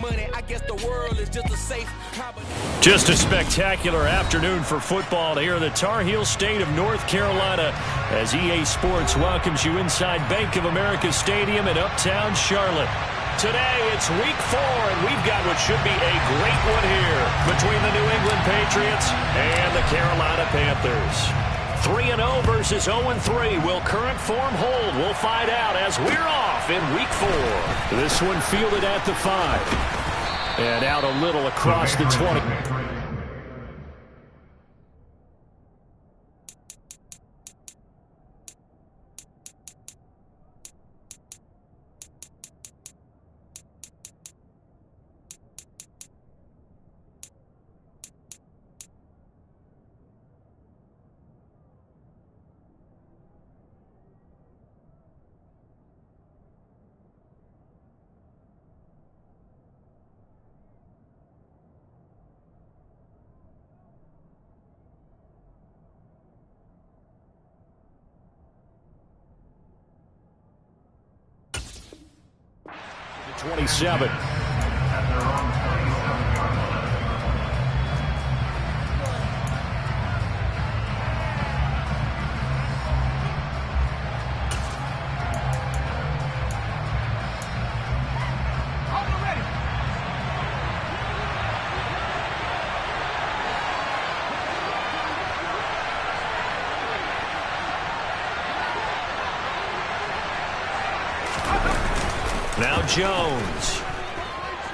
money, I guess the world is just a safe. Just a spectacular afternoon for football here in the Tar Heel state of North Carolina as EA Sports welcomes you inside Bank of America Stadium in Uptown Charlotte. Today, it's week 4, and we've got what should be a great one here between the New England Patriots and the Carolina Panthers. 3-0 versus 0-3. Will current form hold? We'll find out as we're off in week 4. This one fielded at the 5. And out a little across the 20. The 27. Now Jones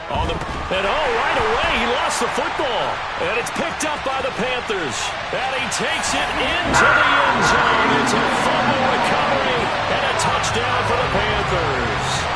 on the right away he lost the football, and it's picked up by the Panthers, and he takes it into the end zone. It's a fumble recovery and a touchdown for the Panthers.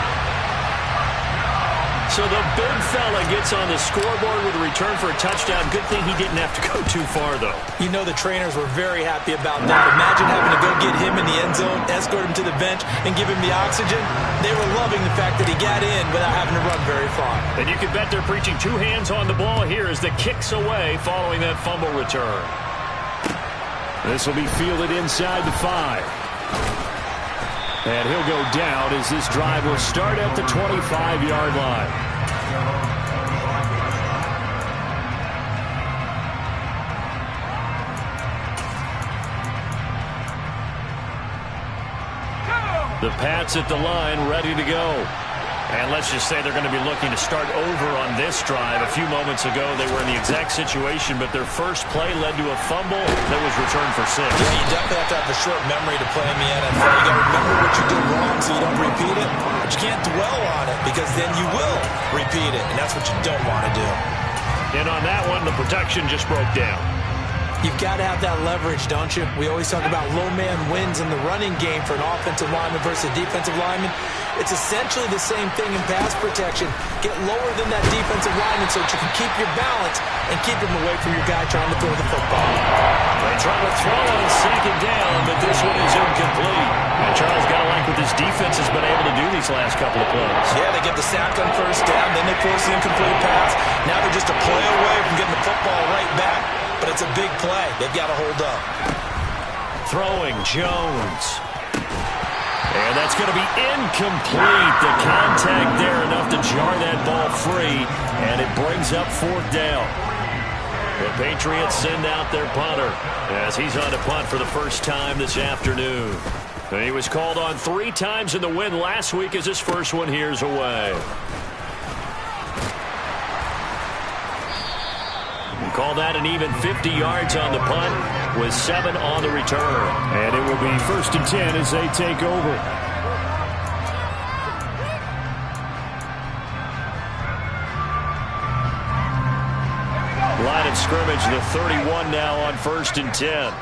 So the big fella gets on the scoreboard with a return for a touchdown. Good thing he didn't have to go too far, though. You know the trainers were very happy about that. Imagine having to go get him in the end zone, escort him to the bench, and give him the oxygen. They were loving the fact that he got in without having to run very far. And you can bet they're preaching 2 hands on the ball here as the kick's away following that fumble return. This will be fielded inside the 5. And he'll go down as this drive will start at the 25-yard line. The Pats at the line, ready to go. And let's just say they're going to be looking to start over on this drive. A few moments ago, they were in the exact situation, but their first play led to a fumble that was returned for 6. Yeah, you definitely have to have a short memory to play in the NFL. You got to remember what you did wrong so you don't repeat it, but you can't dwell on it because then you will repeat it, and that's what you don't want to do. And on that one, the protection just broke down. You've got to have that leverage, don't you? We always talk about low man wins in the running game for an offensive lineman versus a defensive lineman. It's essentially the same thing in pass protection. Get lower than that defensive lineman so that you can keep your balance and keep him away from your guy trying to throw the football. They try to throw on 2nd down, but this one is incomplete. And Charles got to like what this defense has been able to do these last couple of plays. Yeah, they get the sack on 1st down, then they force the incomplete pass. Now they're just a play away from getting the football right back. But it's a big play. They've got to hold up. Throwing Jones. And that's going to be incomplete. The contact there enough to jar that ball free. And it brings up 4th down. The Patriots send out their punter as he's on to punt for the first time this afternoon. And he was called on 3 times in the win last week as his first one here's away. Call that an even 50 yards on the punt with 7 on the return. And it will be 1st and 10 as they take over. Line of scrimmage, the 31 now on 1st and 10.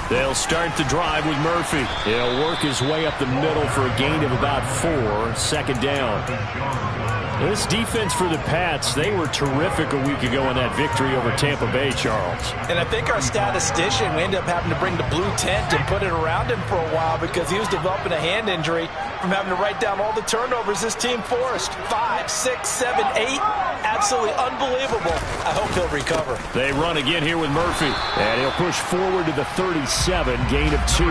They'll start the drive with Murphy. He'll work his way up the middle for a gain of about 4, 2nd down. This defense for the Pats, they were terrific a week ago in that victory over Tampa Bay, Charles. And I think our statistician, we ended up having to bring the blue tent and put it around him for a while because he was developing a hand injury from having to write down all the turnovers this team forced. 5, 6, 7, 8. Absolutely unbelievable. I hope he'll recover. They run again here with Murphy. And he'll push forward to the 37, gain of 2.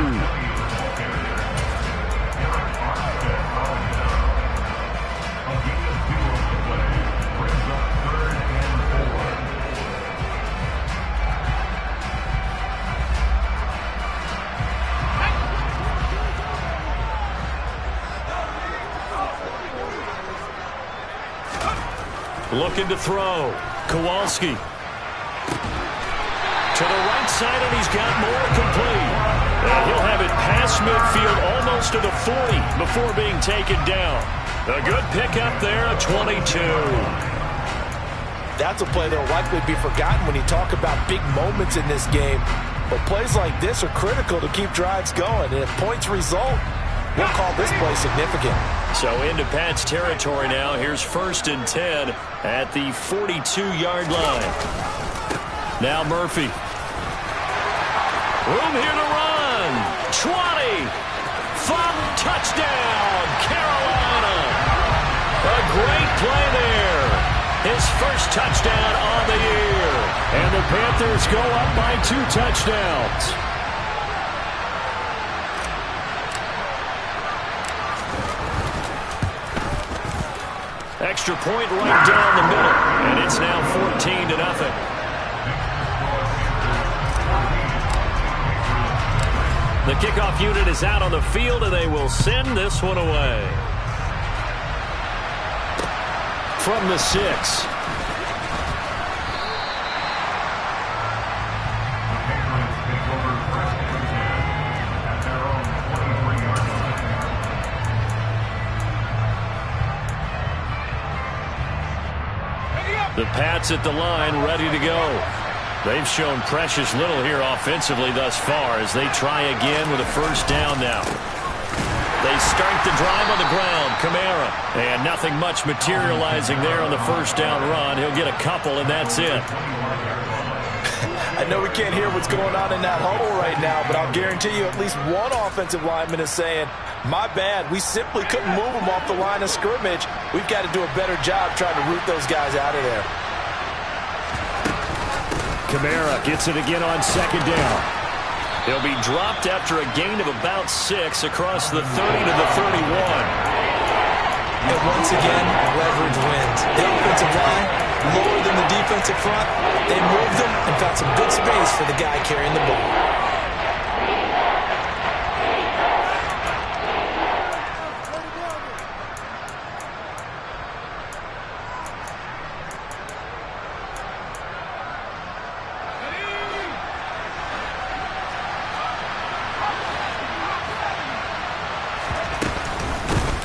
Looking to throw. Kowalski. To the right side, and he's got more complete. And he'll have it past midfield, almost to the 40, before being taken down. A good pickup there, a 22. That's a play that will likely be forgotten when you talk about big moments in this game. But plays like this are critical to keep drives going. And if points result, we'll call this play significant. So into Pat's territory now. Here's 1st and 10 at the 42-yard line. Now Murphy. Room here to run. 20. 5. Touchdown, Carolina. A great play there. His first touchdown on the year. And the Panthers go up by 2 touchdowns. Extra point right down the middle. And it's now 14-0. The kickoff unit is out on the field, and they will send this one away. From the 6. The Pats at the line, ready to go. They've shown precious little here offensively thus far as they try again with a first down now. They start the drive on the ground. Kamara. And nothing much materializing there on the first down run. He'll get a couple, and that's it. I know we can't hear what's going on in that huddle right now, but I'll guarantee you at least one offensive lineman is saying, my bad, we simply couldn't move them off the line of scrimmage. We've got to do a better job trying to root those guys out of there. Kamara gets it again on 2nd down. He'll be dropped after a gain of about 6 across the 30 to the 31. And once again, leverage wins. The offensive line, lower than the defensive front. They moved them and found some good space for the guy carrying the ball.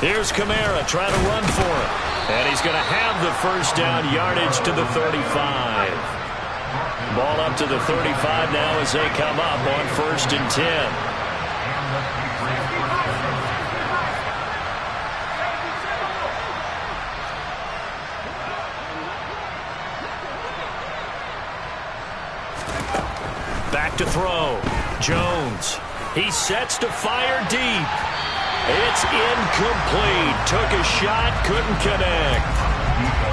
Here's Kamara trying to run for it. And he's going to have the first down, yardage to the 35. Ball up to the 35 now as they come up on 1st and 10. Back to throw. Jones. He sets to fire deep. It's incomplete. Took a shot, couldn't connect.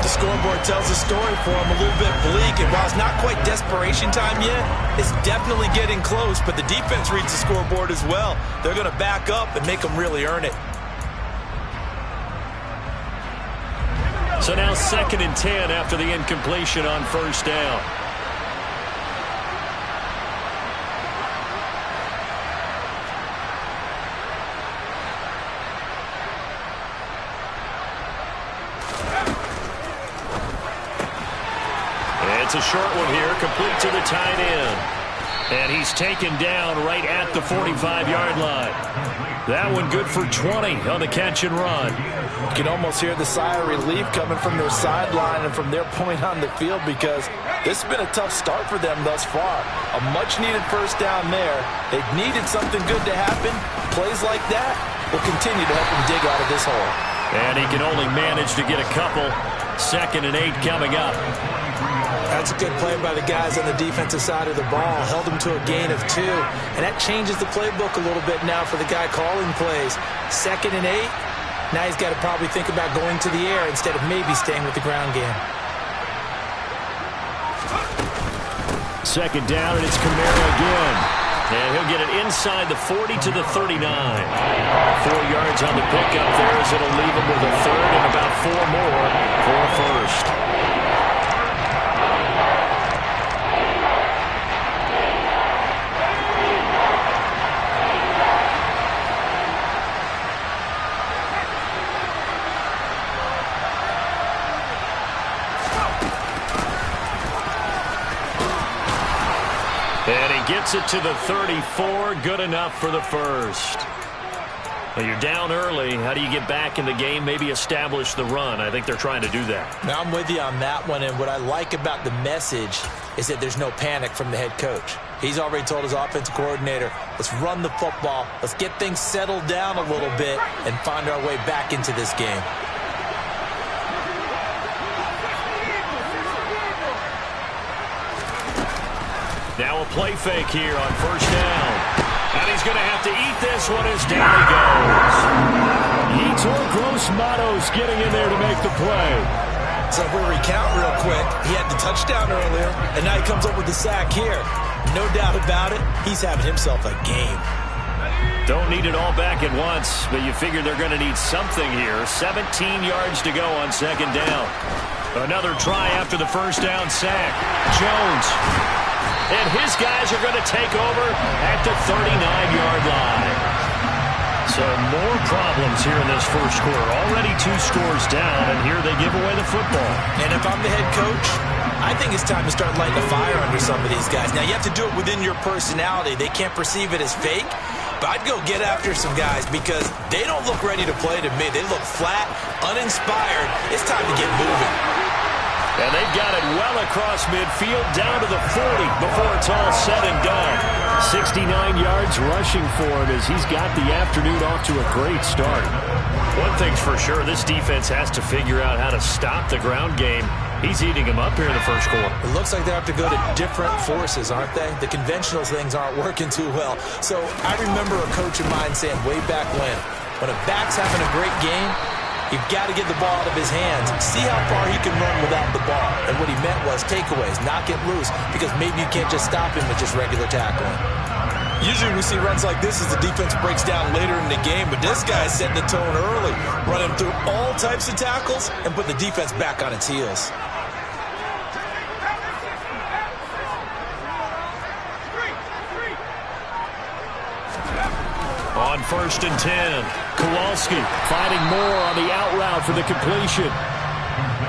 The scoreboard tells a story for him, a little bit bleak, and while it's not quite desperation time yet, it's definitely getting close, but the defense reads the scoreboard as well. They're going to back up and make them really earn it. So now 2nd and 10 after the incompletion on first down. It's a short one here, complete to the tight end. And he's taken down right at the 45-yard line. That one good for 20 on the catch and run. You can almost hear the sigh of relief coming from their sideline and from their point on the field because this has been a tough start for them thus far. A much-needed first down there. They've needed something good to happen. Plays like that will continue to help them dig out of this hole. And he can only manage to get a couple. 2nd and 8 coming up. That's a good play by the guys on the defensive side of the ball. Held them to a gain of 2. And that changes the playbook a little bit now for the guy calling plays. 2nd and 8. Now he's got to probably think about going to the air instead of maybe staying with the ground game. 2nd down, and it's Kamara again. And he'll get it inside the 40 to the 39. 4 yards on the pickup there as it'll leave him with a 3rd and about 4 more for a first. gets it to the 34. Good enough for the first. Well, you're down early. How do you get back in the game, maybe establish the run? I think they're trying to do that. Now, I'm with you on that one, and what I like about the message is that there's no panic from the head coach. He's already told his offensive coordinator, let's run the football, let's get things settled down a little bit and find our way back into this game. Now a play fake here on first down. And he's going to have to eat this one as down he goes. Yetur Gross-Matos getting in there to make the play. So if we recount real quick, he had the touchdown earlier, and now he comes up with the sack here. No doubt about it, he's having himself a game. Don't need it all back at once, but you figure they're going to need something here. 17 yards to go on second down. Another try after the first down sack. Jones. And his guys are going to take over at the 39-yard line. So more problems here in this first quarter. Already 2 scores down, and here they give away the football. And if I'm the head coach, I think it's time to start lighting a fire under some of these guys. Now, you have to do it within your personality. They can't perceive it as fake. But I'd go get after some guys because they don't look ready to play to me. They look flat, uninspired. It's time to get moving. And they've got it well across midfield, down to the 40 before it's all said and done. 69 yards rushing for him as he's got the afternoon off to a great start. One thing's for sure, this defense has to figure out how to stop the ground game. He's eating them up here in the first quarter. It looks like they have to go to different forces, aren't they? The conventional things aren't working too well. So I remember a coach of mine saying way back when a back's having a great game, you've got to get the ball out of his hands. See how far he can run without the ball. And what he meant was takeaways, knock it loose, because maybe you can't just stop him with just regular tackling. Usually we see runs like this as the defense breaks down later in the game, but this guy's setting the tone early, running through all types of tackles and put the defense back on its heels. On first and 10, Kowalski fighting more on the out route for the completion.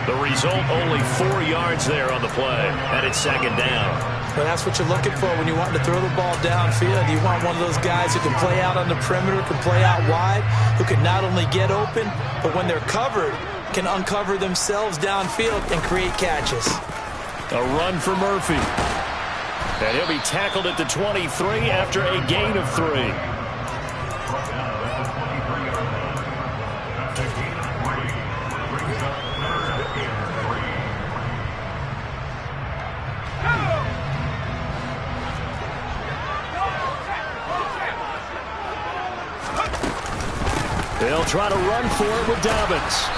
The result, only 4 yards there on the play, and it's second down. Well, that's what you're looking for when you want to throw the ball downfield. You want one of those guys who can play out on the perimeter, can play out wide, who can not only get open, but when they're covered, can uncover themselves downfield and create catches. A run for Murphy. And he'll be tackled at the 23 after a gain of 3. They'll try to run for it with Dobbins.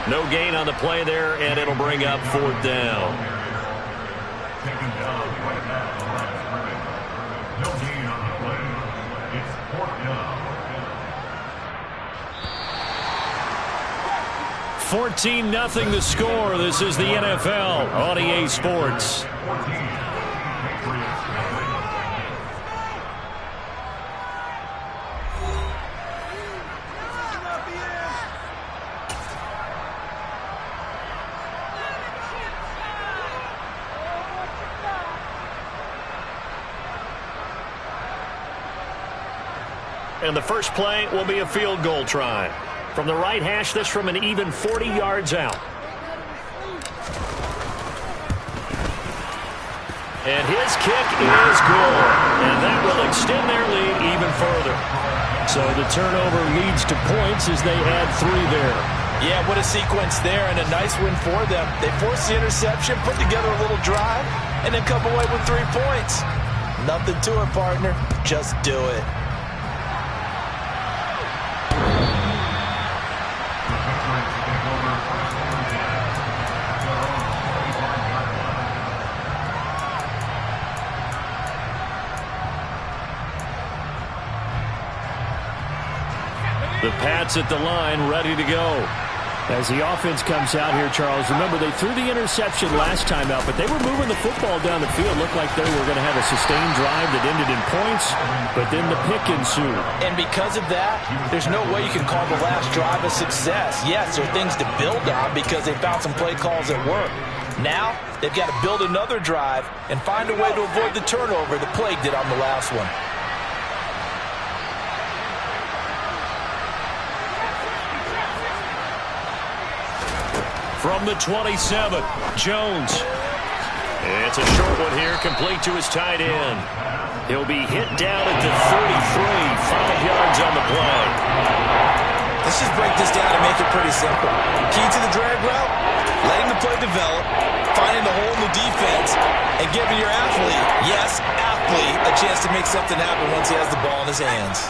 No gain on the play there, and it'll bring up 4th down. Taken down right now, the last play. No gain on the play. It's 4th down. 14-0 the score. This is the NFL on EA Sports. And the first play will be a field goal try. From the right hash, this from an even 40 yards out. And his kick is good. And that will extend their lead even further. So the turnover leads to points as they add 3 there. Yeah, what a sequence there, and a nice win for them. They forced the interception, put together a little drive, and then come away with 3 points. Nothing to it, partner. Just do it. The Pats at the line, ready to go. As the offense comes out here, Charles, remember they threw the interception last time out, but they were moving the football down the field. Looked like they were going to have a sustained drive that ended in points, but then the pick ensued. And because of that, there's no way you can call the last drive a success. Yes, there are things to build on because they found some play calls that work. Now, they've got to build another drive and find a way to avoid the turnover that plagued it on the last one. From the 27, Jones. It's a short one here, complete to his tight end. He'll be hit down at the 33, 5 yards on the play. Let's just break this down and make it pretty simple. Key to the drag route, letting the play develop, finding the hole in the defense, and giving your athlete, yes, athlete, a chance to make something happen once he has the ball in his hands.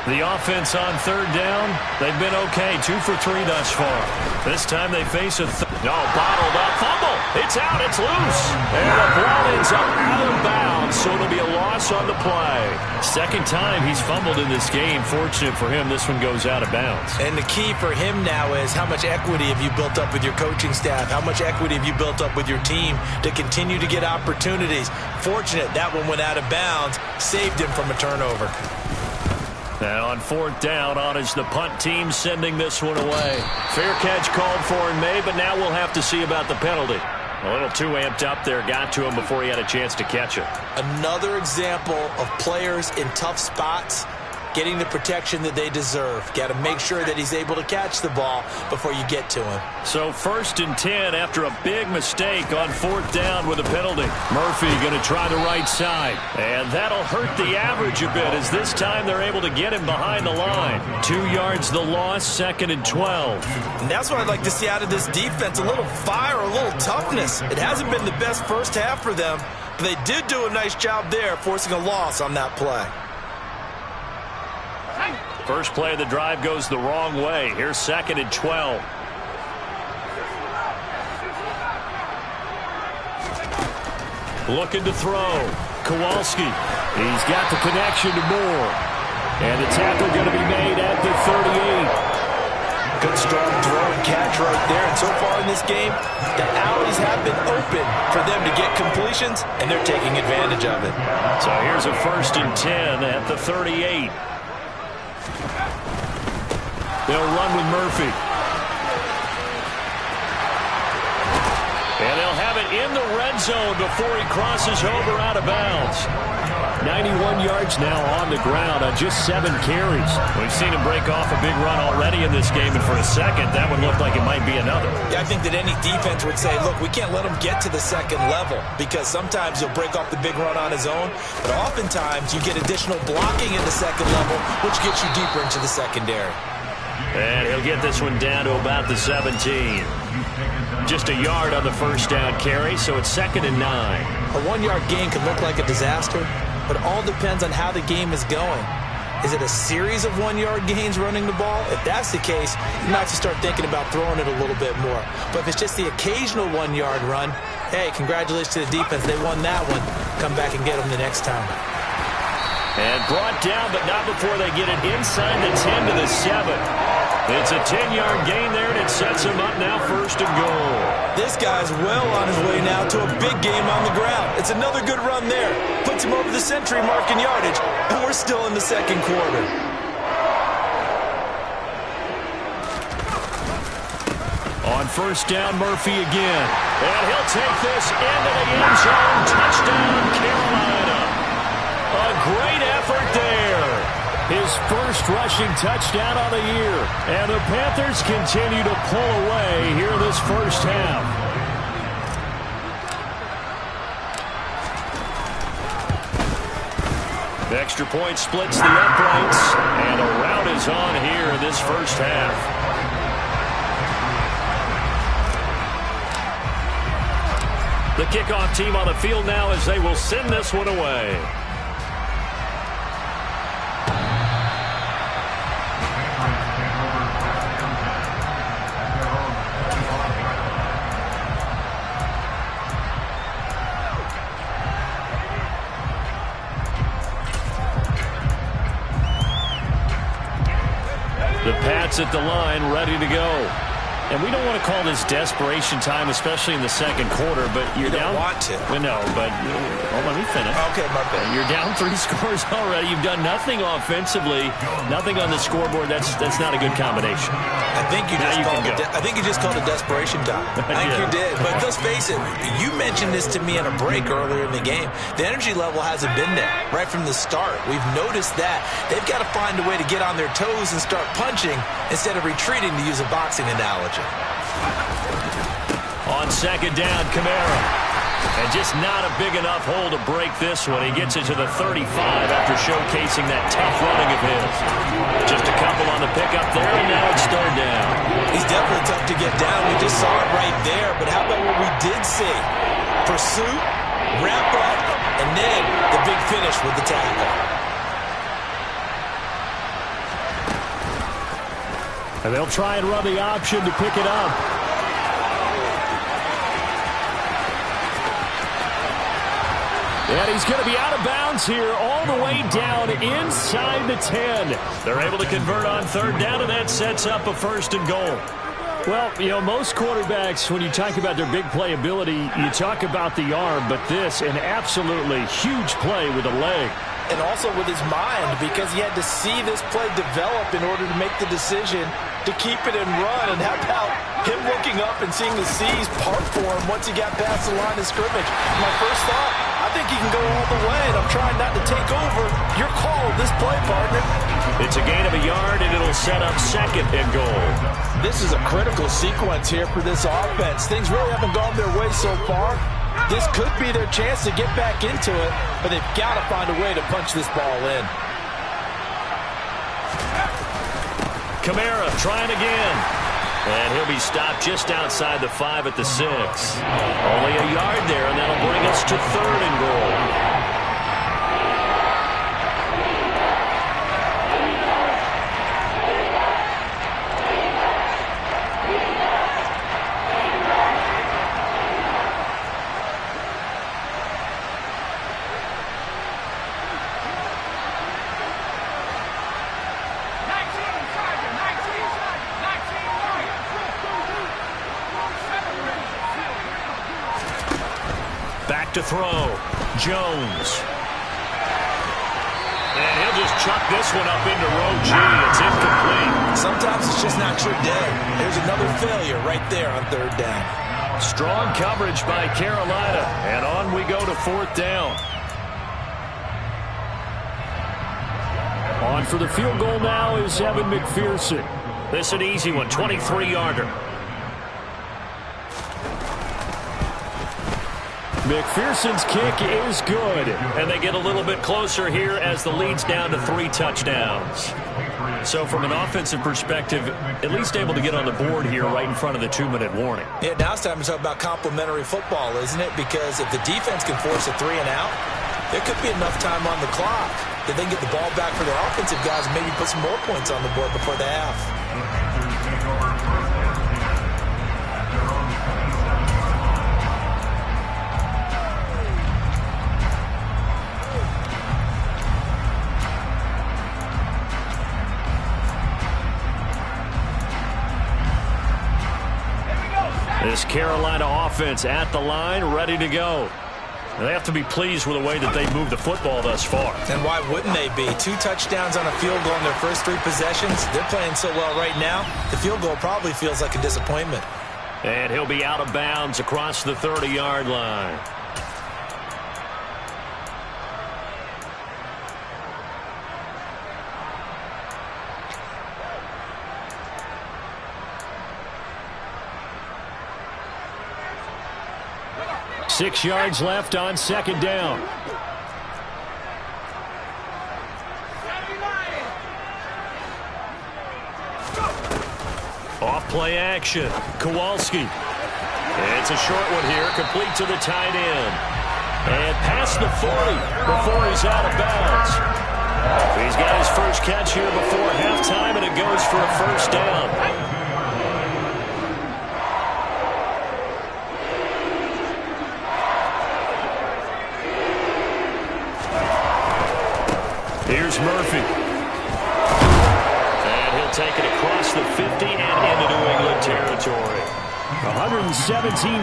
The offense on third down, they've been okay, 2 for 3 thus far. This time they face a bottled up fumble. It's out, it's loose. And the ball ends up out of bounds, so it'll be a loss on the play. Second time he's fumbled in this game. Fortunate for him, this one goes out of bounds. And the key for him now is how much equity have you built up with your coaching staff? How much equity have you built up with your team to continue to get opportunities? Fortunate that one went out of bounds, saved him from a turnover. Now on fourth down, on is the punt team sending this one away. Fair catch called for and made, but now we'll have to see about the penalty. A little too amped up there, got to him before he had a chance to catch it. Another example of players in tough spots getting the protection that they deserve. Got to make sure that he's able to catch the ball before you get to him. So 1st and 10 after a big mistake on fourth down with a penalty. Murphy going to try the right side. And that'll hurt the average a bit as this time they're able to get him behind the line. 2 yards the loss, 2nd and 12. And that's what I'd like to see out of this defense, a little fire, a little toughness. It hasn't been the best first half for them, but they did do a nice job there forcing a loss on that play. First play of the drive goes the wrong way. Here's 2nd and 12. Looking to throw. Kowalski. He's got the connection to Moore. And the tackle going to be made at the 38. Good strong throw and catch right there. And so far in this game, the alleys have been open for them to get completions, and they're taking advantage of it. So here's a 1st and 10 at the 38. They'll run with Murphy. And they'll have it in the red zone before he crosses over out of bounds. 91 yards now on the ground on just 7 carries. We've seen him break off a big run already in this game, and for a second, that one looked like it might be another. Yeah, I think that any defense would say, look, we can't let him get to the second level because sometimes he'll break off the big run on his own, but oftentimes you get additional blocking in the second level, which gets you deeper into the secondary. And he'll get this one down to about the 17. Just a yard on the first down carry, so it's 2nd and 9. A 1-yard gain can look like a disaster, but it all depends on how the game is going. Is it a series of 1-yard gains running the ball? If that's the case, you might have to start thinking about throwing it a little bit more. But if it's just the occasional 1-yard run, hey, congratulations to the defense. They won that one. Come back and get them the next time. And brought down, but not before they get it inside the 10 to the 7. It's a 10-yard gain there, and it sets him up now 1st and goal. This guy's well on his way now to a big game on the ground. It's another good run there. Puts him over the century mark in yardage, and we're still in the second quarter. On first down, Murphy again. And he'll take this into the end zone. Touchdown, Carolina. A great effort there. His first rushing touchdown of the year. And the Panthers continue to pull away here in this first half. The extra point splits the uprights. And a rout is on here in this first half. The kickoff team on the field now as they will send this one away. The Pats at the line, ready to go. And we don't want to call this desperation time, especially in the second quarter, but you're down. You don't want to. Well, no, but let me finish. Okay, my bad. You're down 3 scores already. You've done nothing offensively, nothing on the scoreboard. That's not a good combination. I think you just called it desperation time. I think you did. But let's face it, you mentioned this to me in a break earlier in the game. The energy level hasn't been there right from the start. We've noticed that. They've got to find a way to get on their toes and start punching instead of retreating, to use a boxing analogy. On second down, Kamara. And just not a big enough hole to break this one. He gets it to the 35 after showcasing that tough running of his. Just a couple on the pickup there, and now it's third down. He's definitely tough to get down. We just saw it right there. But how about what we did see? Pursuit, wrap up, and then the big finish with the tackle. And they'll try and run the option to pick it up. And he's going to be out of bounds here all the way down inside the 10. They're able to convert on third down, and that sets up a first and goal. Well, you know, most quarterbacks, when you talk about their big playability, you talk about the arm, but this, an absolutely huge play with a leg. And also with his mind, because he had to see this play develop in order to make the decision to keep it and run. And how about him looking up and seeing the seas part for him once he got past the line of scrimmage? My first thought, I think he can go all the way, and I'm trying not to take over. Your call, this play, partner. It's a gain of a yard, and it'll set up second and goal. This is a critical sequence here for this offense. Things really haven't gone their way so far. This could be their chance to get back into it, but they've got to find a way to punch this ball in. Kamara trying again. And he'll be stopped just outside the 5 at the 6. Only a yard there, and that'll bring us to third and goal. To throw, Jones. And he'll just chuck this one up into row G. It's incomplete. Sometimes it's just not your day. There's another failure right there on third down. Strong coverage by Carolina. And on we go to fourth down. On for the field goal now is Evan McPherson. This an easy one, 23-yarder. McPherson's kick is good, and they get a little bit closer here as the lead's down to 3 touchdowns. So from an offensive perspective, at least able to get on the board here right in front of the 2-minute warning. Yeah, now it's time to talk about complementary football, isn't it? Because if the defense can force a 3 and out, there could be enough time on the clock that they can get the ball back for their offensive guys and maybe put some more points on the board before the half. This Carolina offense at the line, ready to go. They have to be pleased with the way that they moved the football thus far. And why wouldn't they be? 2 touchdowns on a field goal in their first 3 possessions. They're playing so well right now, the field goal probably feels like a disappointment. And he'll be out of bounds across the 30-yard line. Six yards left on second down. Off play action. Kowalski. It's a short one here, complete to the tight end. And past the 40 before he's out of bounds. He's got his first catch here before halftime, and it goes for a first down. Here's Murphy. And he'll take it across the 50 and into New England territory. territory. 117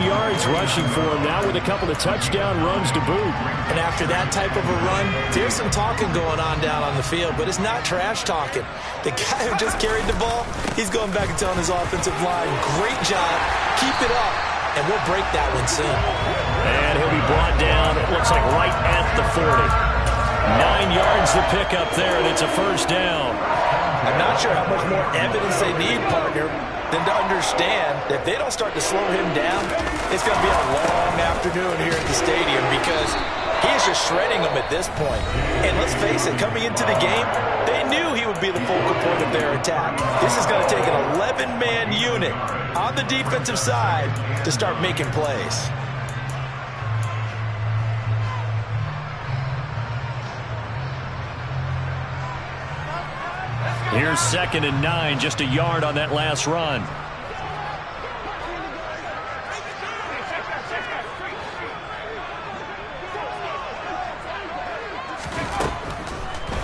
yards rushing for him now with a couple of touchdown runs to boot. And after that type of a run, there's some talking going on down on the field, but it's not trash talking. The guy who just carried the ball, he's going back and telling his offensive line, great job, keep it up, and we'll break that one soon. And he'll be brought down, it looks like right at the 40. 9 yards to pick up there, and it's a first down. I'm not sure how much more evidence they need, partner, than to understand that if they don't start to slow him down, it's going to be a long afternoon here at the stadium because he is just shredding them at this point. And let's face it, coming into the game, they knew he would be the focal point of their attack. This is going to take an 11-man unit on the defensive side to start making plays. Here's 2nd and 9, just a yard on that last run.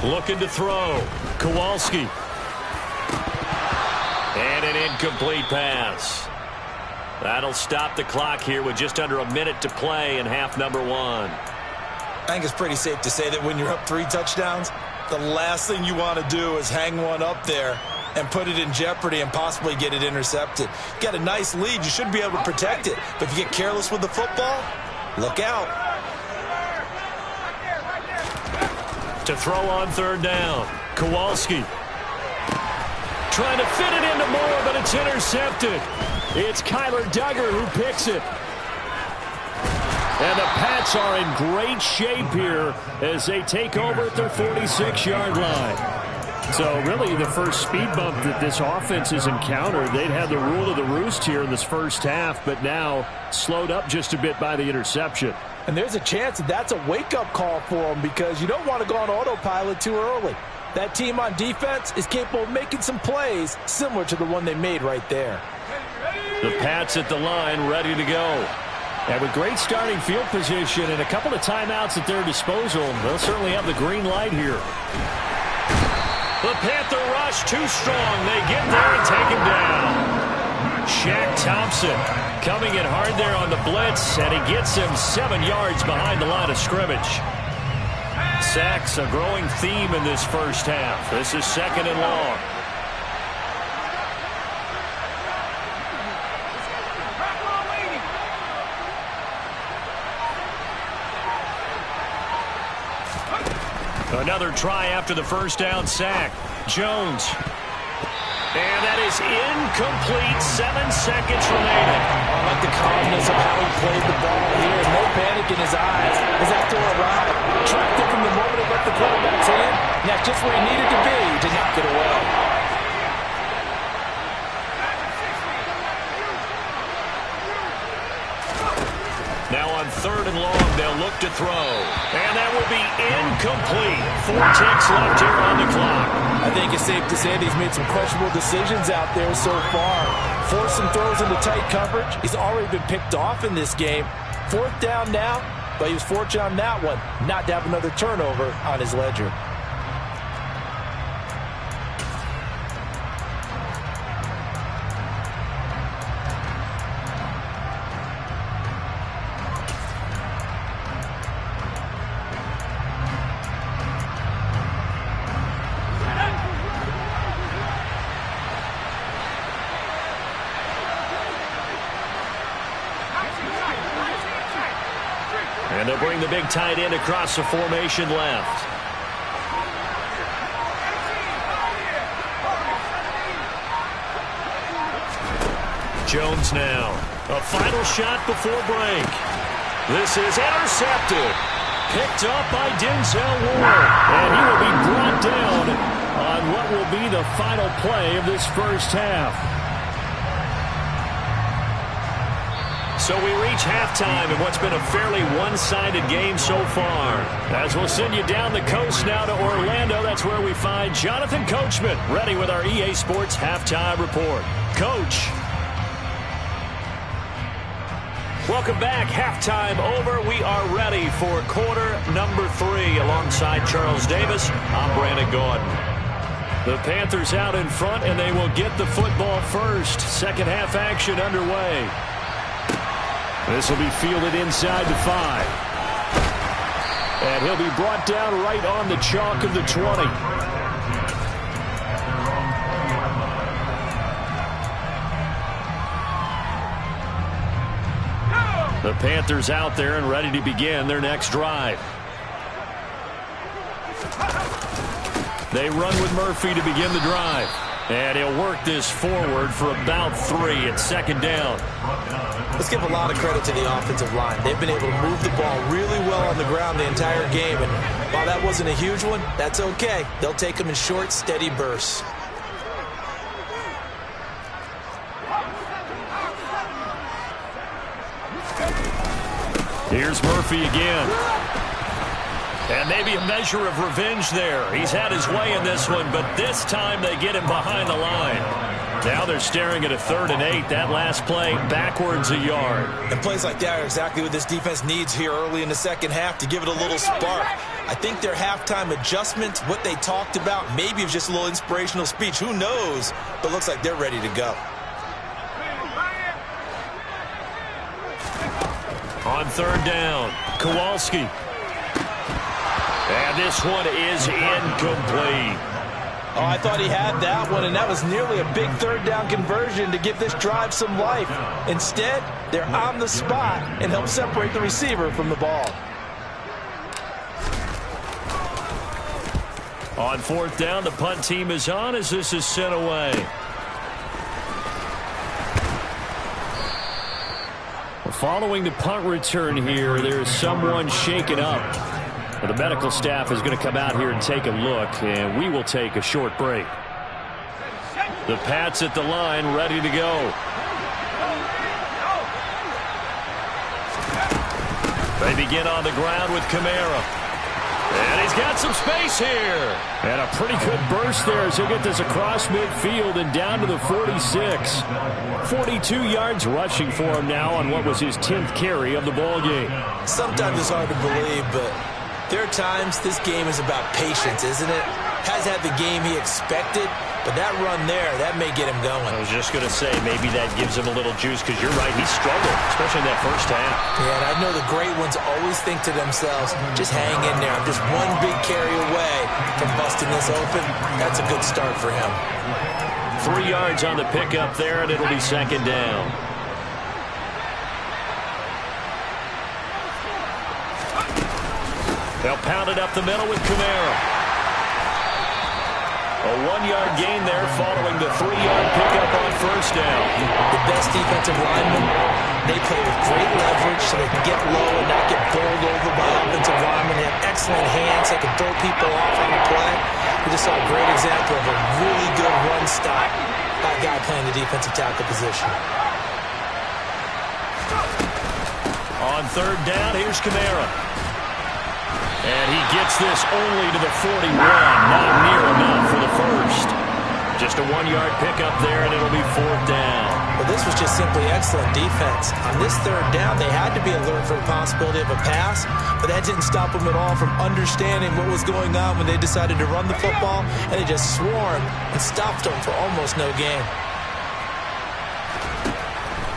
Looking to throw. Kowalski. And an incomplete pass. That'll stop the clock here with just under a minute to play in half number 1. I think it's pretty safe to say that when you're up 3 touchdowns, the last thing you want to do is hang one up there and put it in jeopardy and possibly get it intercepted. You got a nice lead. You should be able to protect it. But if you get careless with the football, look out. To throw on 3rd down. Kowalski. Trying to fit it into Moore, but it's intercepted. It's Kyler Duggar who picks it. And the Pats are in great shape here as they take over at their 46-yard line. So really the first speed bump that this offense has encountered. They'd had the rule of the roost here in this first half, but now slowed up just a bit by the interception. And there's a chance that that's a wake-up call for them because you don't want to go on autopilot too early. That team on defense is capable of making some plays similar to the one they made right there. The Pats at the line ready to go. And with great starting field position and a couple of timeouts at their disposal, they'll certainly have the green light here. The Panther rush too strong. They get there and take him down. Shaq Thompson coming in hard there on the blitz, and he gets him 7 yards behind the line of scrimmage. Sacks, a growing theme in this first half. This is 2nd and long. Another try after the first down sack. Jones. And that is incomplete. 7 seconds remaining. I like the calmness of how he played the ball here. No panic in his eyes as that throw arrived. Tracked it from the moment it left the quarterback's hand. And that's just where he needed to be to knock it away. Now on 3rd and long, they'll look to throw. And that will be incomplete. 4 ticks left here on the clock. I think it's safe to say that he's made some questionable decisions out there so far. Forced some throws into tight coverage. He's already been picked off in this game. 4th down now, but he was fortunate on that one not to have another turnover on his ledger. And they'll bring the big tight end across the formation left. Jones now. A final shot before break. This is intercepted. Picked up by Denzel Ward. And he will be brought down on what will be the final play of this first half. So we reach halftime in what's been a fairly one-sided game so far. As we'll send you down the coast now to Orlando, that's where we find Jonathan Coachman ready with our EA Sports Halftime Report. Coach. Welcome back. Halftime over. We are ready for quarter number 3 alongside Charles Davis. I'm Brandon Gordon. The Panthers out in front, and they will get the football first. Second half action underway. This will be fielded inside the 5. And he'll be brought down right on the chalk of the 20. The Panthers out there and ready to begin their next drive. They run with Murphy to begin the drive. And he'll work this forward for about 3 at second down. Let's give a lot of credit to the offensive line. They've been able to move the ball really well on the ground the entire game. And while that wasn't a huge one, that's okay. They'll take them in short, steady bursts. Here's Murphy again. And maybe a measure of revenge there. He's had his way in this one, but this time they get him behind the line. Now they're staring at a 3rd and 8. That last play backwards a yard. And plays like that are exactly what this defense needs here early in the second half to give it a little spark. I think their halftime adjustments, what they talked about, maybe it was just a little inspirational speech. Who knows? But looks like they're ready to go. On 3rd down, Kowalski. And this one is incomplete. Oh, I thought he had that one, and that was nearly a big 3rd down conversion to give this drive some life. Instead, they're on the spot and help separate the receiver from the ball. On 4th down, the punt team is on as this is sent away. Following the punt return here, there's someone shaken up. The medical staff is going to come out here and take a look, and we will take a short break. The Pats at the line, ready to go. They begin on the ground with Kamara. And he's got some space here. And a pretty good burst there as he'll get this across midfield and down to the 46. 42 yards rushing for him now on what was his 10th carry of the ball game. Sometimes it's hard to believe, but there are times this game is about patience, isn't it? Has had the game he expected, but that run there, that may get him going. I was just going to say, maybe that gives him a little juice, because you're right, he struggled, especially in that first half. Yeah, and I know the great ones always think to themselves, just hang in there. I'm just one big carry away from busting this open. That's a good start for him. 3 yards on the pickup there, and it'll be second down. They'll pound it up the middle with Kamara. A 1-yard gain there following the 3-yard pickup on first down. The best defensive linemen, they play with great leverage so they can get low and not get bowled over by offensive linemen. They have excellent hands. They can throw people off on the play. We just saw a great example of a really good run stop by a guy playing the defensive tackle position. On 3rd down, here's Kamara. And he gets this only to the 41. Not near enough for the first. Just a 1-yard pickup there, and it'll be 4th down. Well, this was just simply excellent defense. On this 3rd down, they had to be alert for the possibility of a pass, but that didn't stop them at all from understanding what was going on when they decided to run the football, and they just swarmed and stopped them for almost no gain.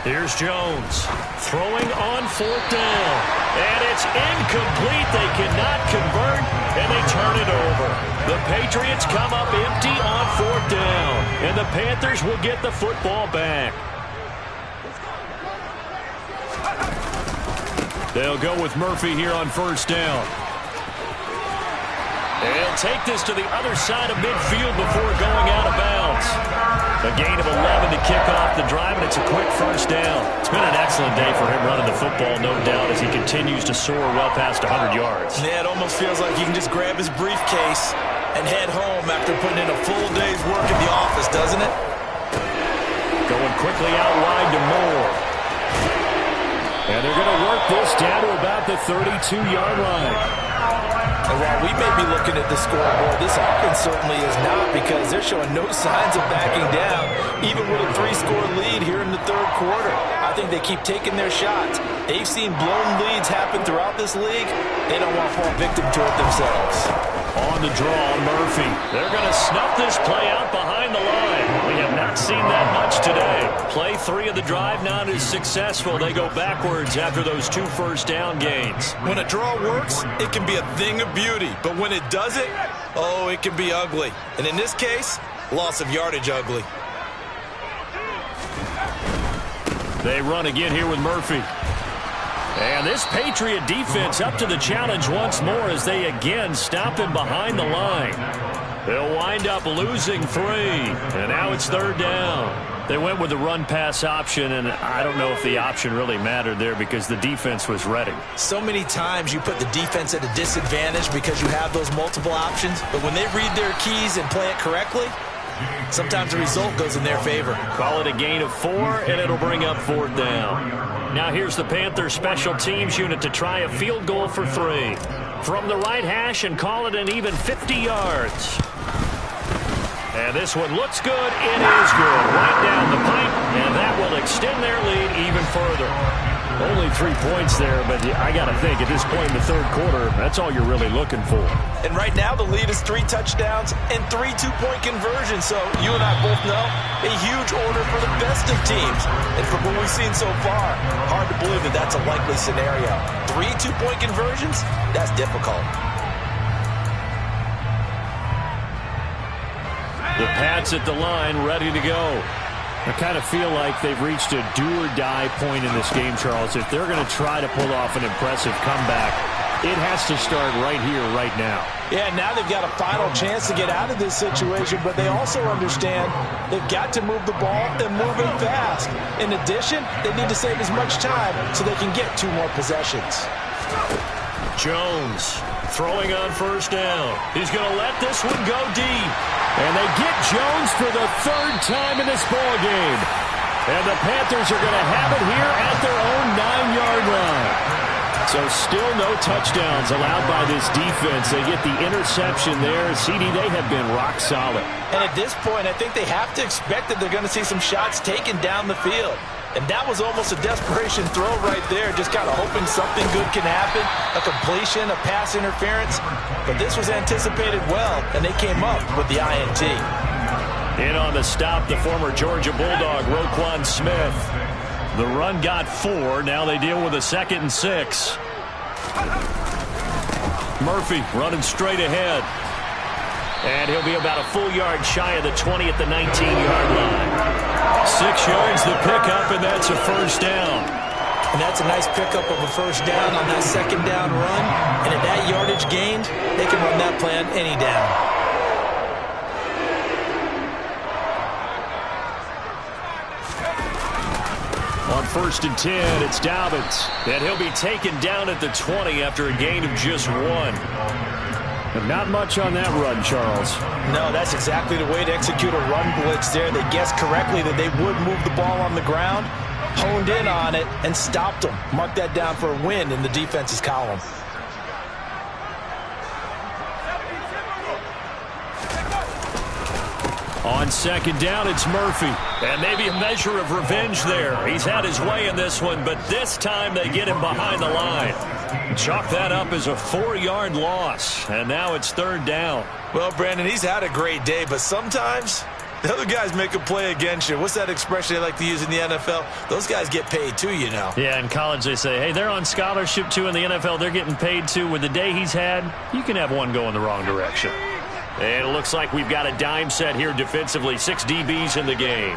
Here's Jones throwing on 4th down. And it's incomplete. They cannot convert, and they turn it over. The Patriots come up empty on 4th down, and the Panthers will get the football back. They'll go with Murphy here on 1st down. They'll take this to the other side of midfield before going out of bounds. A gain of 11 to kick off the drive, and it's a quick 1st down. It's been an excellent day for him running the football, no doubt, as he continues to soar well past 100 yards. Yeah, it almost feels like he can just grab his briefcase and head home after putting in a full day's work at the office, doesn't it? Going quickly out wide to Moore. And they're going to work this down to about the 32-yard line. And while we may be looking at the scoreboard, this offense certainly is not, because they're showing no signs of backing down, even with a 3-score lead here in the 3rd quarter. I think they keep taking their shots. They've seen blown leads happen throughout this league. They don't want to fall victim to it themselves. On the draw, Murphy. They're going to snuff this play out behind the line. We have not seen that much today. Play 3 of the drive not as successful. They go backwards after those 2 first-down gains. When a draw works, it can be a thing of beauty. But when it doesn't, oh, it can be ugly. And in this case, loss of yardage ugly. They run again here with Murphy. And this Patriot defense up to the challenge once more as they again stop him behind the line. They'll wind up losing 3. And now it's 3rd down. They went with the run-pass option, and I don't know if the option really mattered there because the defense was ready. So many times you put the defense at a disadvantage because you have those multiple options. But when they read their keys and play it correctly, sometimes the result goes in their favor. Call it a gain of 4, and it'll bring up 4th down. Now here's the Panthers special teams unit to try a field goal for 3. From the right hash and call it an even 50 yards. And this one looks good. It is good. Right down the pipe, and that will extend their lead even further. Only 3 points there, but I got to think at this point in the 3rd quarter, that's all you're really looking for. And right now the lead is 3 touchdowns and 3 two-point conversions. So you and I both know a huge order for the best of teams. And from what we've seen so far, hard to believe that that's a likely scenario. 3 two-point conversions? That's difficult. The Pats at the line, ready to go. I kind of feel like they've reached a do-or-die point in this game, Charles. If they're going to try to pull off an impressive comeback, it has to start right here, right now. Yeah, now they've got a final chance to get out of this situation, but they also understand they've got to move the ball and move it fast. In addition, they need to save as much time so they can get 2 more possessions. Jones throwing on 1st down. He's going to let this one go deep. And they get Jones for the 3rd time in this ball game. And the Panthers are going to have it here at their own 9-yard line. So still no touchdowns allowed by this defense. They get the interception there. CD, they have been rock solid. And at this point, I think they have to expect that they're going to see some shots taken down the field. And that was almost a desperation throw right there, just kind of hoping something good can happen, a completion, a pass interference. But this was anticipated well, and they came up with the INT. In on the stop, the former Georgia Bulldog, Roquan Smith. The run got 4. Now they deal with a 2nd and 6. Murphy running straight ahead. And he'll be about a full yard shy of the 20 at the 19-yard line. 6 yards the pickup, and that's a 1st down. And that's a nice pickup of a 1st down on that 2nd down run. And at that yardage gained, they can run that play on any down. On 1st and 10, it's Dobbins. And he'll be taken down at the 20 after a gain of just 1. But not much on that run, Charles. No, that's exactly the way to execute a run blitz there. They guessed correctly that they would move the ball on the ground, honed in on it, and stopped them. Mark that down for a win in the defense's column. On 2nd down, it's Murphy. And maybe a measure of revenge there. He's had his way in this one, but this time they get him behind the line. Chalk that up as a 4-yard loss. And now it's 3rd down. Well, Brandon, he's had a great day, but sometimes the other guys make a play against you. What's that expression they like to use in the NFL? Those guys get paid too, you know. Yeah, in college they say, hey, they're on scholarship too. In the NFL, they're getting paid too. With the day he's had, you can have one go in the wrong direction. And it looks like we've got a dime set here defensively. 6 DBs in the game.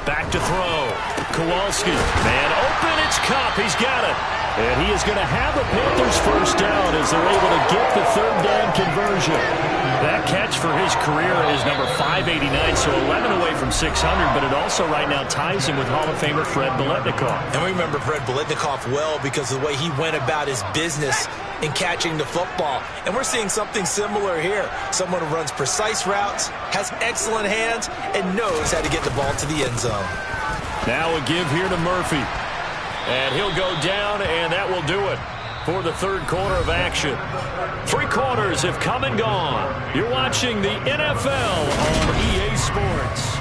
Back to throw. Kowalski. Man open. It's Kupp. He's got it. And he is going to have the Panthers 1st down as they're able to get the 3rd down conversion. That catch for his career is number 589, so 11 away from 600, but it also right now ties him with Hall of Famer Fred Biletnikoff. And we remember Fred Biletnikoff well because of the way he went about his business in catching the football. And we're seeing something similar here. Someone who runs precise routes, has excellent hands, and knows how to get the ball to the end zone. Now a give here to Murphy. And he'll go down, and that will do it for the 3rd quarter of action. 3 quarters have come and gone. You're watching the NFL on EA Sports.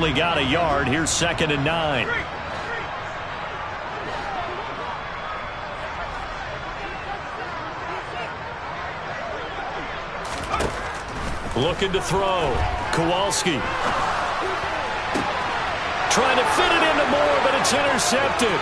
only got a yard. Here's 2nd and 9. Looking to throw. Kowalski. Trying to fit it into Moore, but it's intercepted.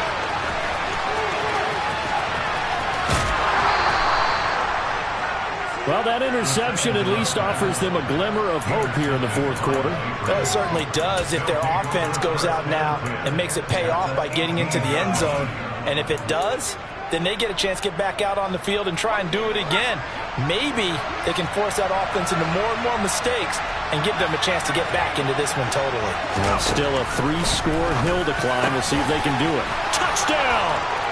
Well, that interception at least offers them a glimmer of hope here in the 4th quarter. That certainly does if their offense goes out now and makes it pay off by getting into the end zone. And if it does, then they get a chance to get back out on the field and try and do it again. Maybe they can force that offense into more and more mistakes and give them a chance to get back into this one totally. Well, still a 3-score hill to climb. We'll see if they can do it. Touchdown!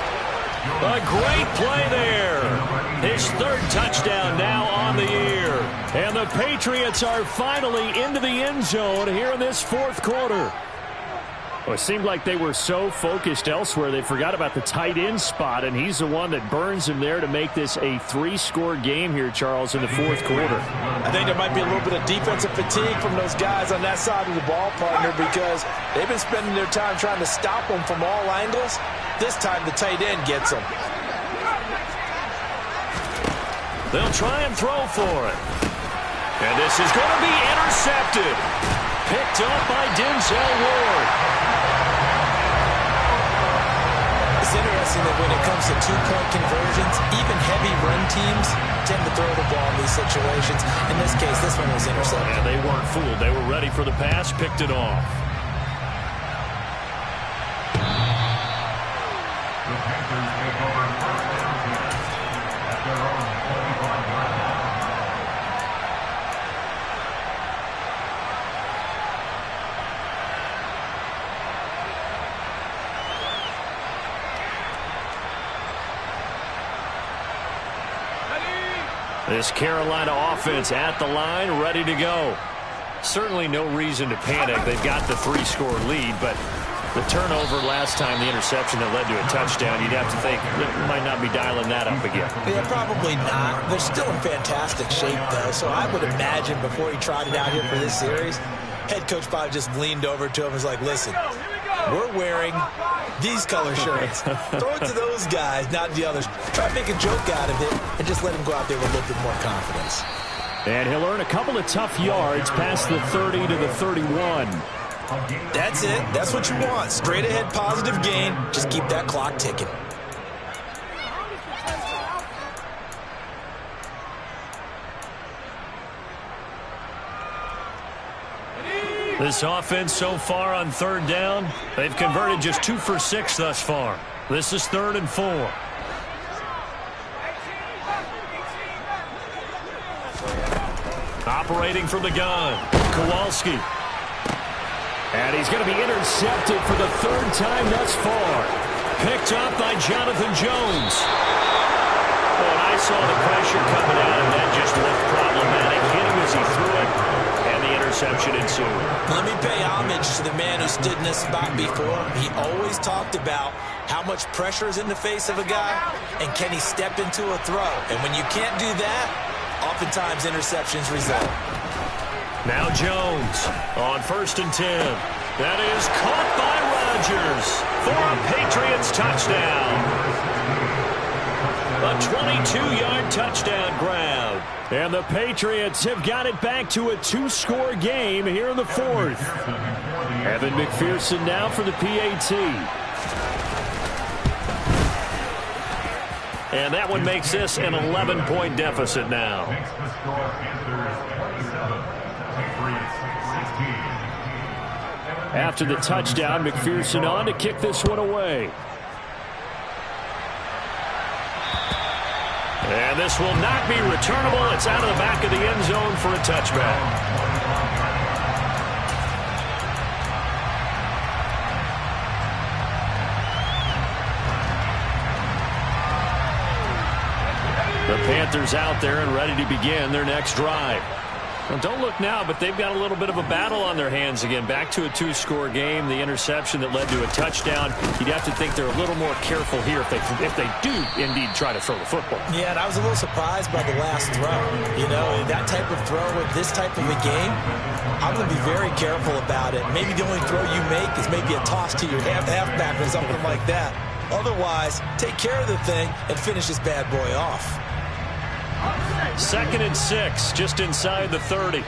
A great play there. His 3rd touchdown now on the year. And the Patriots are finally into the end zone here in this 4th quarter. Well, it seemed like they were so focused elsewhere they forgot about the tight end spot, and he's the one that burns him there to make this a 3-score game here, Charles, in the 4th quarter. I think there might be a little bit of defensive fatigue from those guys on that side of the ball, partner, because they've been spending their time trying to stop them from all angles. This time the tight end gets them. They'll try and throw for it. And this is going to be intercepted. Picked up by Denzel Ward. It's interesting that when it comes to 2-point conversions, even heavy run teams tend to throw the ball in these situations. In this case, this one was intercepted. And they weren't fooled. They were ready for the pass, picked it off. The Panthers take over 1st down at their own 45-yard line. This Carolina offense at the line, ready to go. Certainly no reason to panic. They've got the 3-score lead, but the turnover last time, the interception that led to a touchdown, you'd have to think they might not be dialing that up again. Yeah, probably not. They're still in fantastic shape, though, so I would imagine before he trotted out here for this series, head coach probably just leaned over to him and was like, listen, we're wearing these color shirts. Throw it to those guys, not the others. Try to make a joke out of it and just let him go out there with a little bit more confidence. And he'll earn a couple of tough yards past the 30 to the 31. That's it. That's what you want. Straight ahead positive gain. Just keep that clock ticking. This offense so far on 3rd down, they've converted just 2 for 6 thus far. This is 3rd and 4. Operating from the gun, Kowalski. And he's going to be intercepted for the 3rd time thus far. Picked up by Jonathan Jones. Oh, and I saw the pressure coming out, and that just looked problematic. Hit him as he threw it, and the interception ensued. Let me pay homage to the man who stood in this spot before. He always talked about how much pressure is in the face of a guy, and can he step into a throw. And when you can't do that, oftentimes interceptions result. Now Jones on 1st and 10. That is caught by Rodgers for a Patriots touchdown. A 22-yard touchdown grab. And the Patriots have got it back to a 2-score game here in the 4th. Evan McPherson now for the PAT. And that one makes this an 11-point deficit now. Makes the score Panthers 27, Patriots 16. After the touchdown, McPherson on to kick this one away. And this will not be returnable. It's out of the back of the end zone for a touchback. The Panthers out there and ready to begin their next drive. Well, don't look now, but they've got a little bit of a battle on their hands again. Back to a two-score game. The interception that led to a touchdown. You'd have to think they're a little more careful here if they do indeed try to throw the football. Yeah, and I was a little surprised by the last throw. You know, that type of throw with this type of a game, I'm going to be very careful about it. Maybe the only throw you make is maybe a toss to your halfback or something like that. Otherwise, take care of the thing and finish this bad boy off. 2nd and 6, just inside the 30.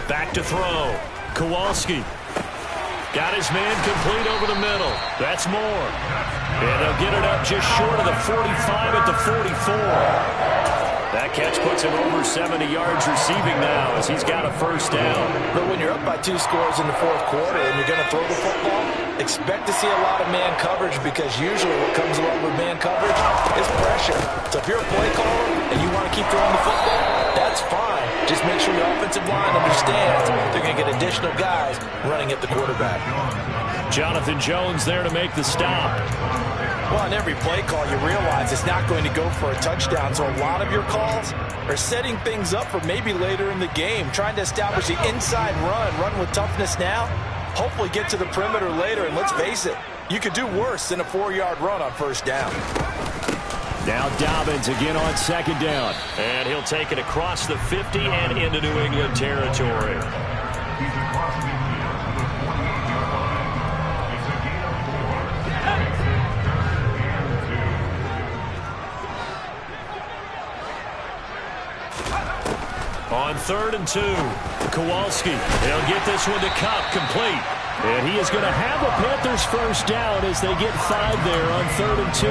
Back to throw. Kowalski. Got his man complete over the middle. That's more. And they'll get it up just short of the 45 at the 44. That catch puts him over 70 yards receiving now as he's got a first down. But when you're up by 2 scores in the 4th quarter and you're going to throw the football, expect to see a lot of man coverage because usually what comes along with man coverage is pressure. So if you're a play caller and you want to keep throwing the football, that's fine. Just make sure your offensive line understands they're going to get additional guys running at the quarterback. Jonathan Jones there to make the stop. Well, on every play call, you realize it's not going to go for a touchdown. So a lot of your calls are setting things up for maybe later in the game, trying to establish the inside run with toughness now, hopefully get to the perimeter later. And let's face it, you could do worse than a 4-yard run on first down. Now Dobbins again on 2nd down. And he'll take it across the 50 and into New England territory. He's across the midfield to the 48-yard line. It's a gain of 4. On 3rd and 2, Kowalski. He'll get this one to Cup, complete. And he is going to have a Panthers first down as they get 5 there on 3rd and 2.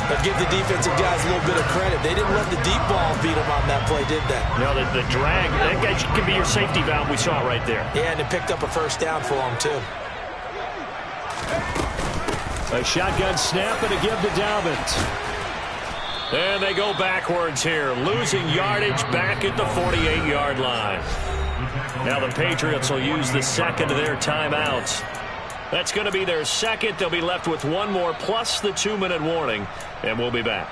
But give the defensive guys a little bit of credit. They didn't let the deep ball beat them on that play, did they? No, the drag, that guy can be your safety valve. We saw it right there. Yeah, and it picked up a first down for them, too. A shotgun snap and a give to Dobbins. And they go backwards here, losing yardage back at the 48-yard line. Now the Patriots will use the second of their timeouts. That's going to be their second. They'll be left with one more plus the 2-minute warning, and we'll be back.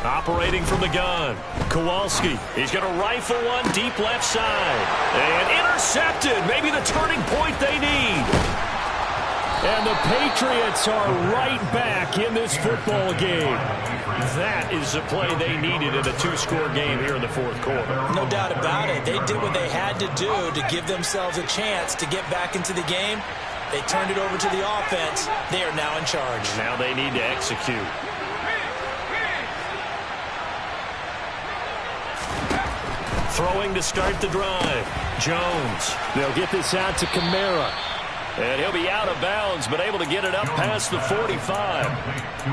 Operating from the gun, Kowalski. He's going to rifle one deep left side. And intercepted. Maybe the turning point they need. And the Patriots are right back in this football game. That is the play they needed in a 2-score game here in the 4th quarter. No doubt about it. They did what they had to do to give themselves a chance to get back into the game. They turned it over to the offense. They are now in charge. Now they need to execute. Throwing to start the drive. Jones. They'll get this out to Kamara. And he'll be out of bounds, but able to get it up past the 45.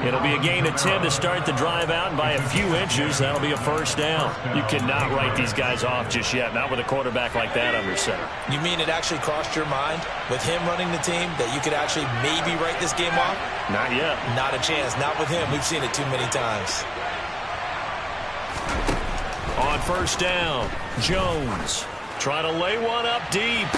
It'll be a gain of 10 to start the drive out, and by a few inches, that'll be a first down. You cannot write these guys off just yet, not with a quarterback like that under center. You mean it actually crossed your mind with him running the team that you could actually maybe write this game off? Not yet. Not a chance. Not with him. We've seen it too many times. On first down, Jones trying to lay one up deep.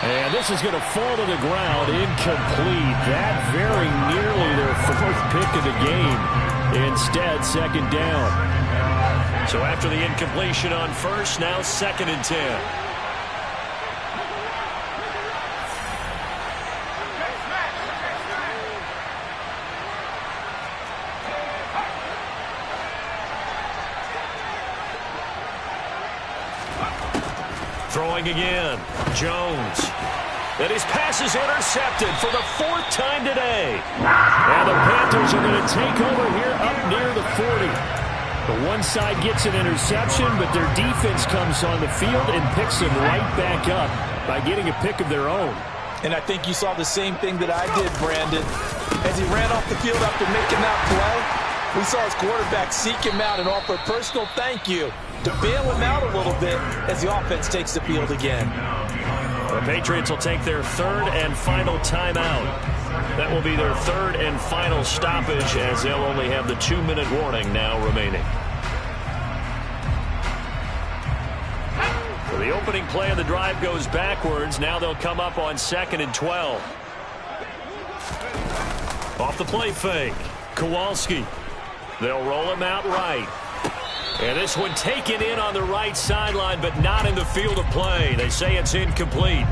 And this is going to fall to the ground, incomplete. That very nearly their 4th pick of the game. Instead, 2nd down. So after the incompletion on first, now 2nd and 10. Throwing again, Jones. And his pass is intercepted for the 4th time today. And the Panthers are going to take over here up near the 40. The one side gets an interception, but their defense comes on the field and picks them right back up by getting a pick of their own. And I think you saw the same thing that I did, Brandon. As he ran off the field after making that play, we saw his quarterback seek him out and offer a personal thank you to bail him out a little bit as the offense takes the field again. The Patriots will take their 3rd and final timeout. That will be their 3rd and final stoppage as they'll only have the 2-minute warning now remaining. opening play of the drive goes backwards. Now they'll come up on 2nd and 12. Off the play fake. Kowalski. They'll roll him out right. And this one taken in on the right sideline, but not in the field of play. They say it's incomplete.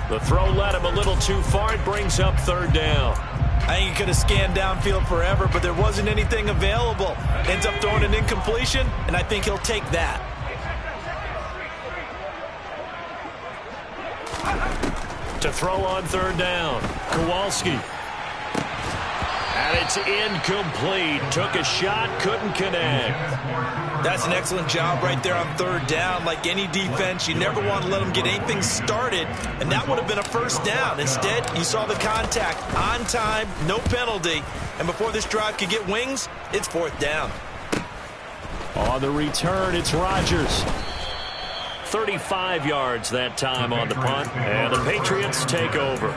The throw led him a little too far. It brings up 3rd down. I think he could have scanned downfield forever, but there wasn't anything available. Ends up throwing an incompletion, and I think he'll take that. To throw on 3rd down. Kowalski. And it's incomplete. Took a shot, couldn't connect. That's an excellent job right there on 3rd down. Like any defense, you never want to let them get anything started, and that would have been a 1st down. Instead, you saw the contact on time, no penalty, and before this drive could get wings, it's 4th down. On the return, it's Rodgers. 35 yards that time on the punt, and the Patriots take over.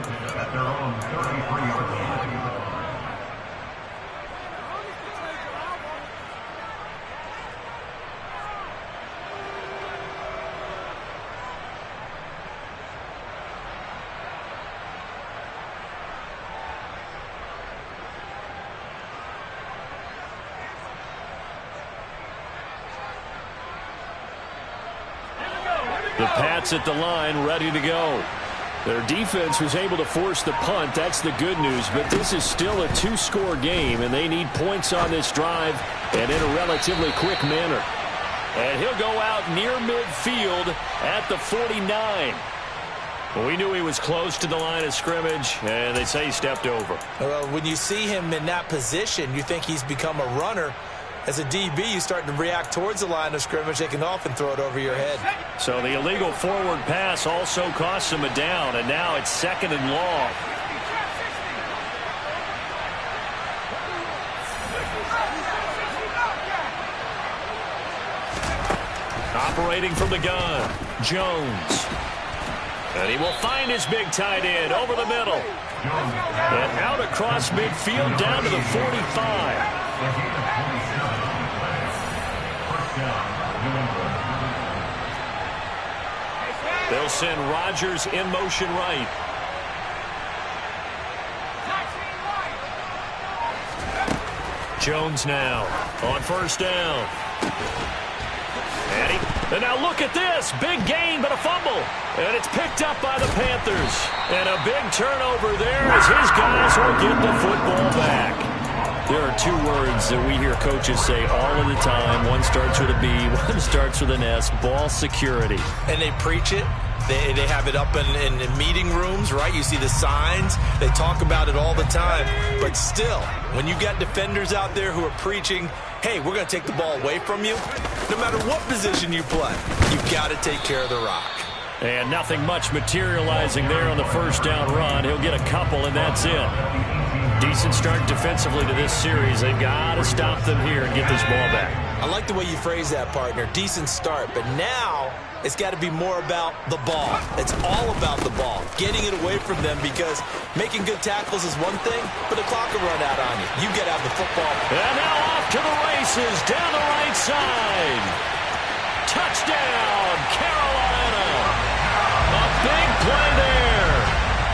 The Pats at the line, ready to go. Their defense was able to force the punt. That's the good news. But this is still a 2-score game, and they need points on this drive and in a relatively quick manner. And he'll go out near midfield at the 49. Well, we knew he was close to the line of scrimmage, and they say he stepped over. Well, when you see him in that position, you think he's become a runner. As a DB, you start to react towards the line of scrimmage. They can often throw it over your head. So the illegal forward pass also costs him a down, and now it's 2nd and long. Operating from the gun, Jones. And he will find his big tight end over the middle. And out across midfield down to the 45. They'll send Rodgers in motion right. Jones now on 1st down. And now look at this. Big gain, but a fumble. And it's picked up by the Panthers. And a big turnover there as his guys will get the football back. There are 2 words that we hear coaches say all of the time. One starts with a B, one starts with an S. Ball security. And they preach it. They have it up in meeting rooms, right? You see the signs. They talk about it all the time. But still, when you got defenders out there who are preaching, hey, we're going to take the ball away from you, no matter what position you play, you've got to take care of the rock. And nothing much materializing there on the 1st down run. He'll get a couple, and that's it. Decent start defensively to this series. They've got to stop them here and get this ball back. I like the way you phrase that, partner. Decent start, but now it's got to be more about the ball. It's all about the ball, getting it away from them, because making good tackles is one thing, but the clock will run out on you. You get out the football. And now off to the races down the right side. Touchdown, Carolina. A big play there.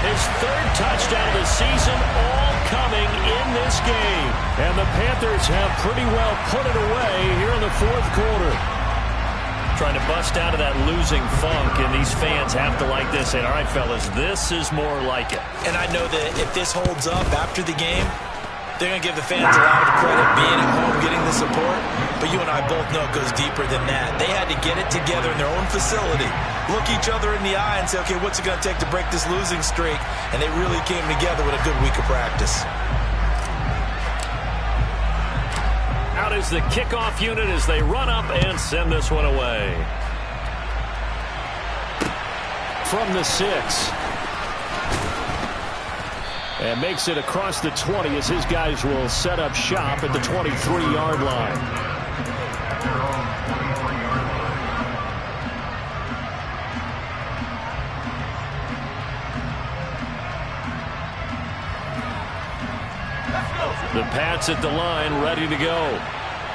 His 3rd touchdown of the season, all coming in this game. And the Panthers have pretty well put it away here in the 4th quarter. Trying to bust out of that losing funk, and these fans have to like this. And all right, fellas, this is more like it. And I know that if this holds up after the game, they're going to give the fans a lot of credit being at home, getting the support. But you and I both know it goes deeper than that. They had to get it together in their own facility, look each other in the eye and say, okay, what's it going to take to break this losing streak? And they really came together with a good week of practice. Out is the kickoff unit as they run up and send this one away. From the 6. And makes it across the 20 as his guys will set up shop at the 23-yard line. The Pats at the line, ready to go.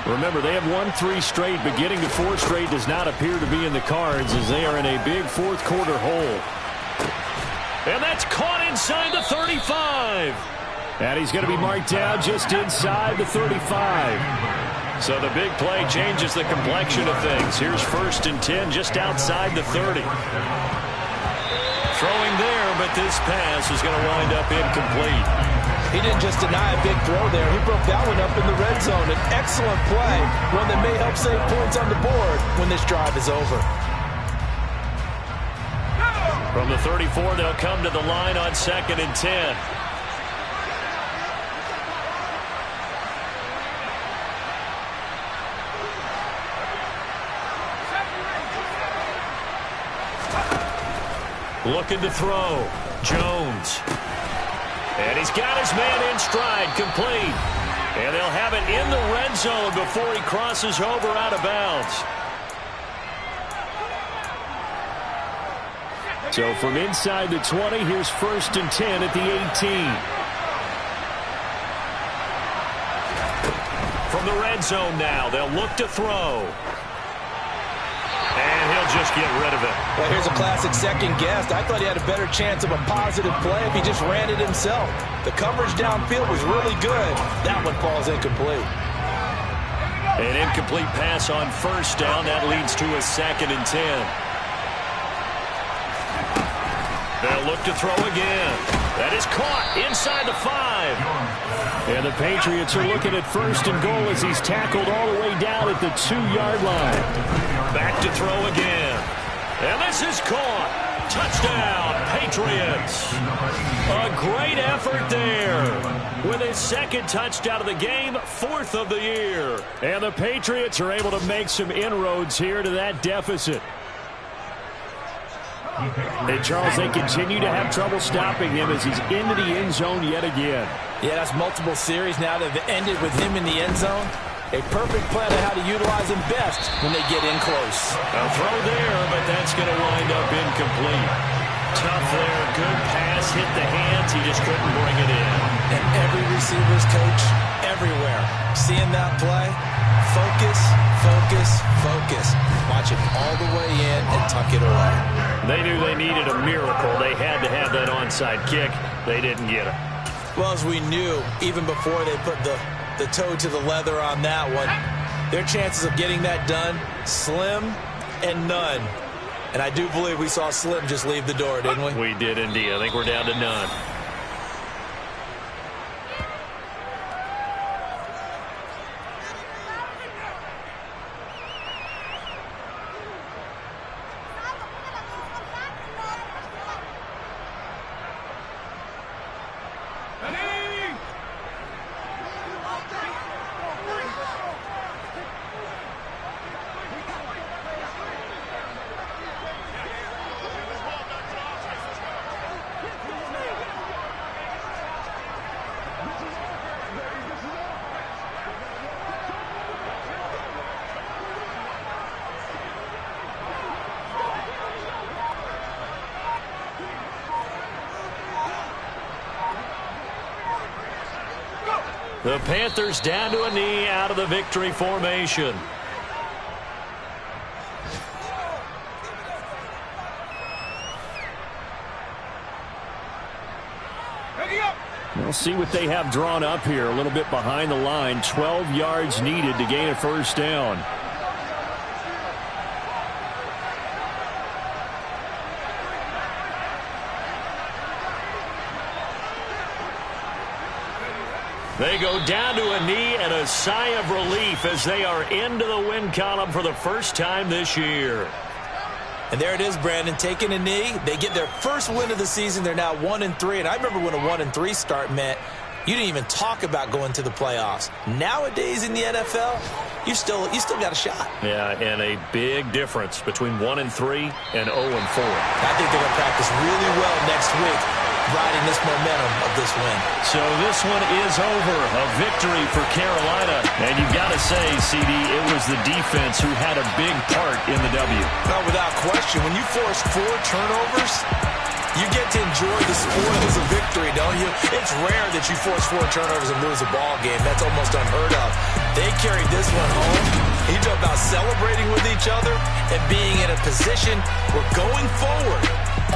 Remember, they have won 3 straight, but getting to 4 straight does not appear to be in the cards as they are in a big fourth-quarter hole. And that's caught inside the 35. And he's going to be marked down just inside the 35. So the big play changes the complexion of things. Here's 1st and 10 just outside the 30. Throwing there, but this pass is going to wind up incomplete. He didn't just deny a big throw there. He broke that one up in the red zone. An excellent play, one that may help save points on the board when this drive is over. From the 34, they'll come to the line on 2nd and 10. Looking to throw. Jones. And he's got his man in stride, complete. And they'll have it in the red zone before he crosses over out of bounds. So from inside the 20, here's 1st and 10 at the 18. From the red zone now, they'll look to throw. And he'll just get rid of it. Well, here's a classic second guess. I thought he had a better chance of a positive play if he just ran it himself. The coverage downfield was really good. That one falls incomplete. An incomplete pass on 1st down. That leads to a 2nd and 10. They'll look to throw again. That is caught inside the 5. And the Patriots are looking at 1st and goal as he's tackled all the way down at the 2-yard line. Back to throw again. And this is caught. Touchdown, Patriots. A great effort there. With his 2nd touchdown of the game, 4th of the year. And the Patriots are able to make some inroads here to that deficit. And Charles, they continue to have trouble stopping him as he's into the end zone yet again. Yeah, that's multiple series now that have ended with him in the end zone. A perfect plan of how to utilize him best when they get in close. A throw there, but that's going to wind up incomplete. Tough there, good pass, hit the hands, he just couldn't bring it in. And every receiver's coach everywhere, seeing that play, focus, focus, focus. Watch it all the way in and tuck it away. They knew they needed a miracle. They had to have that onside kick. They didn't get it. Well, as we knew, even before they put the toe to the leather on that one, their chances of getting that done, slim and none. And I do believe we saw Slim just leave the door, didn't we? We did indeed. I think we're down to none. The Panthers down to a knee out of the victory formation. We'll see what they have drawn up here. A little bit behind the line. 12 yards needed to gain a 1st down. They go down to a knee and a sigh of relief as they are into the win column for the first time this year. And there it is, Brandon, taking a knee. They get their first win of the season. They're now 1-3. And I remember when a 1-3 start meant you didn't even talk about going to the playoffs. Nowadays in the NFL, you still got a shot. Yeah, and a big difference between 1-3 and 0-4. I think they're going to practice really well next week, riding this momentum of this win. So this one is over. A victory for Carolina. And you've got to say, CD, it was the defense who had a big part in the W. No, without question. When you force 4 turnovers, you get to enjoy the spoils of victory, don't you? It's rare that you force 4 turnovers and lose a ball game. That's almost unheard of. They carried this one home. You talk about celebrating with each other and being in a position where going forward,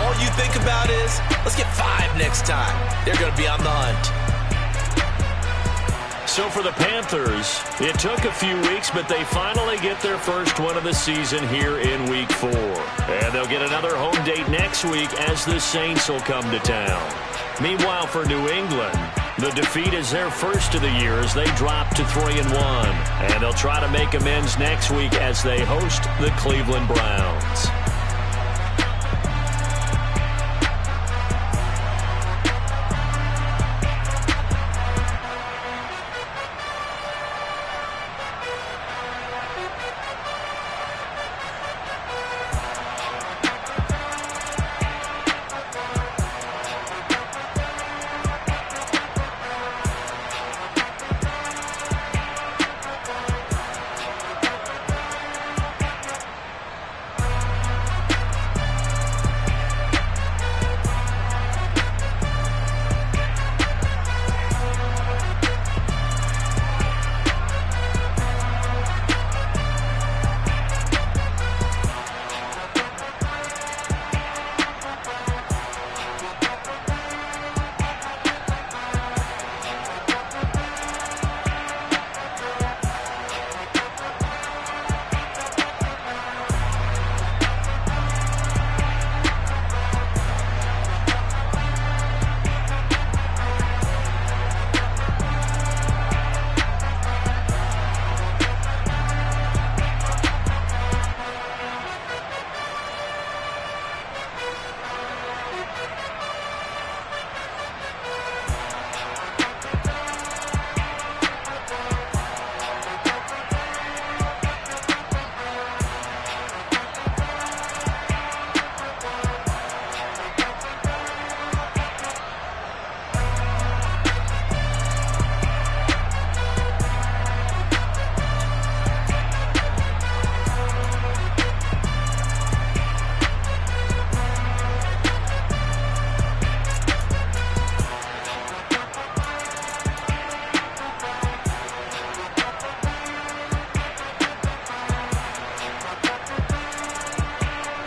all you think about is, let's get 5 next time. They're going to be on the hunt. So for the Panthers, it took a few weeks, but they finally get their first one of the season here in Week 4. And they'll get another home date next week as the Saints will come to town. Meanwhile, for New England, the defeat is their first of the year as they drop to 3-1. And they'll try to make amends next week as they host the Cleveland Browns.